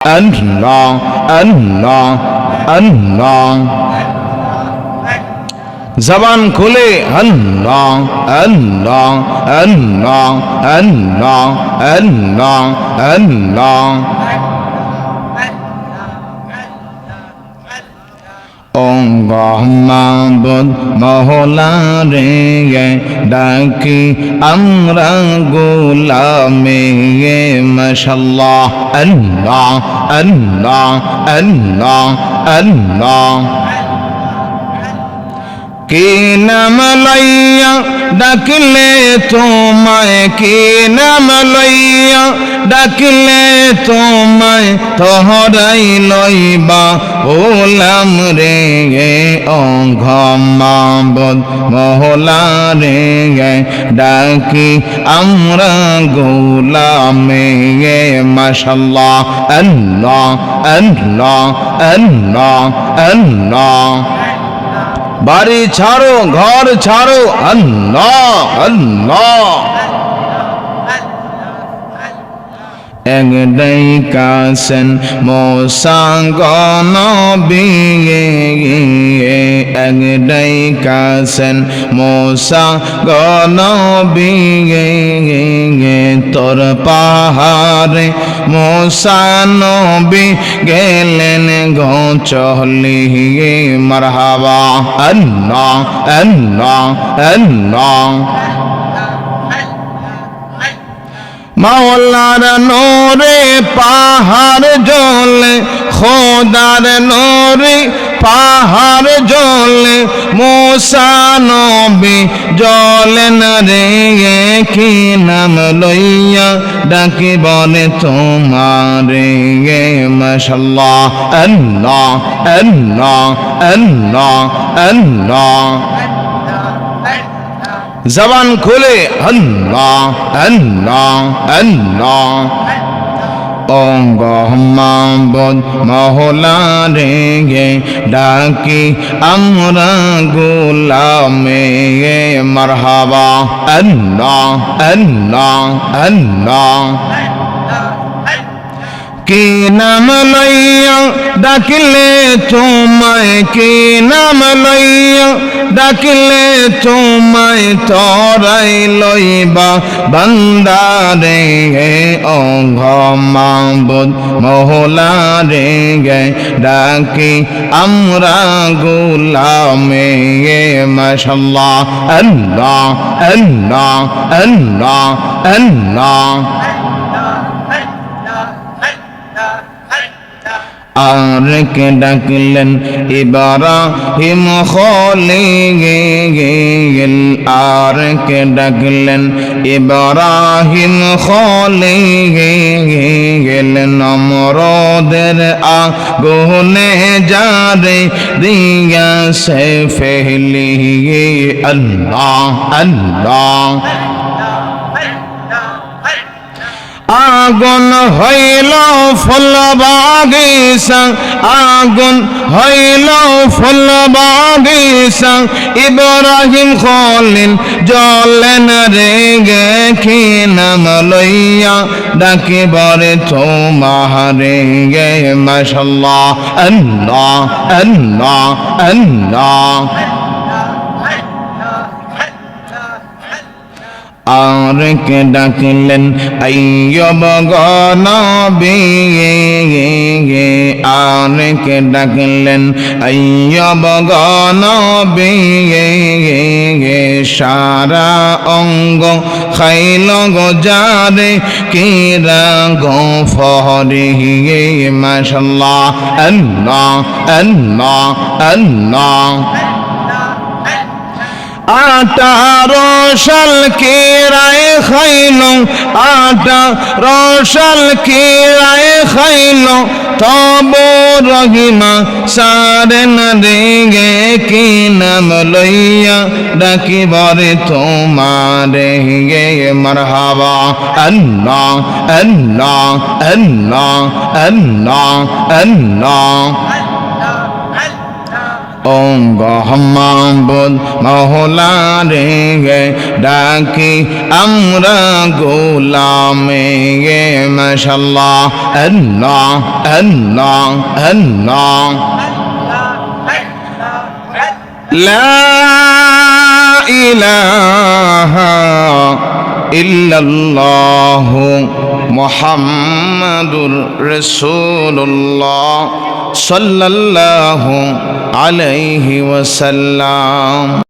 Allah, Allah, Allah. জবান খুলে আল্লাহ আল্লাহ আল্লাহ আল্লাহ আল্লাহ আল্লাহ। ও মাবুদ মওলা রে ডাকি আমরা গোলামে মাশাআল্লাহ আল্লাহ আল্লাহ আল্লাহ আল্লাহ। কি নাম লইয়া ডাকলে তোমায়, কি নাম লইয়া ডাকলে তোমায় তোহরাই লইবা গোলাম রে ও মাবুদ মওলা রে ডাকি আমরা গোলামে মাশাআল্লাহ আল্লাহ আল্লাহ আল্লাহ আল্লাহ। বাড়ি ছাড়ো ঘর ছাড়ো আল্লাহ আল্লাহ। একটাই কাসেন মোসা নবী, একটাই কাসেন মোসা নবী। তোর পাহাড়ে মোসা নবী গেলেন গো চলি মারহাবা আল্লাহ আল্লাহ আল্লাহ। মাওলার নূরে পাহাড় জ্বলে, খোদার নূরে পাহাড় জ্বলে, মুসা নবী জ্বলেন রে কি নাম লইয়া ডাকি বলে তোমারে মাশাআল্লাহ আল্লাহ আল্লাহ আল্লাহ আল্লাহ। জবান খুলে আল্লাহ আল্লাহ আল্লাহ। ও মাবুদ মওলা রে ডাকি আমরা গোলামে মারহাবা আল্লাহ আল্লাহ আল্লাহ। কি নাম লইয়া ডাকলে তোমায়, কি নাম লইয়া ডাকলে তোমায় তোরাই লইবা বান্দারে ও মাবুদ মওলা রে ডাকি আমরা গোলামে মাশাআল্লাহ আল্লাহ আল্লাহ আল্লাহ আল্লাহ। আর কে ডাকলেন ইব্রাহিম খলিল, আর কে ডাকলেন ইব্রাহিম খলিল। নমরদের আগুনে যারে দিয়াছে ফেলি আল্লাহ আল্লাহ। আগুন হইল ফুল বাগিচা, আগুন হইল ফুল বাগিচা, ইব্রাহিম খলিল জ্বলেন রে কি নাম লইয়া ডাকি বরে তোমারে মাশাআল্লাহ আল্লাহ আল্লাহ আল্লাহ। আর কে ডাকলেন আইয়ুব গো নবী, আর কে ডাকলেন আইয়ুব গো নবী। সারা অঙ্গ খাইল গো যারে কিরা গো ফহরে মাশাআল্লাহ আল্লাহ আল্লাহ আল্লাহ। 18 সাল কিরায় খাইল, 18 সাল কিরায় খাইল, তব রহিমা সারেন রে কি নাম লইয়া ডাকি বরে তোমারে মারহাবা আল্লাহ আল্লাহ আল্লাহ আল্লাহ আল্লাহ। ও গহমাবুদ মহলা রে ডাকি আমরা গোলামে গে মাশাআল্লাহ আল্লাহ আল্লাহ আল্লাহ লা ইলাহা ইল্লাল্লাহু মুহাম্মাদুর রাসূলুল্লাহ সাল্লাল্লাহু আলাইহি ওয়াসাল্লাম।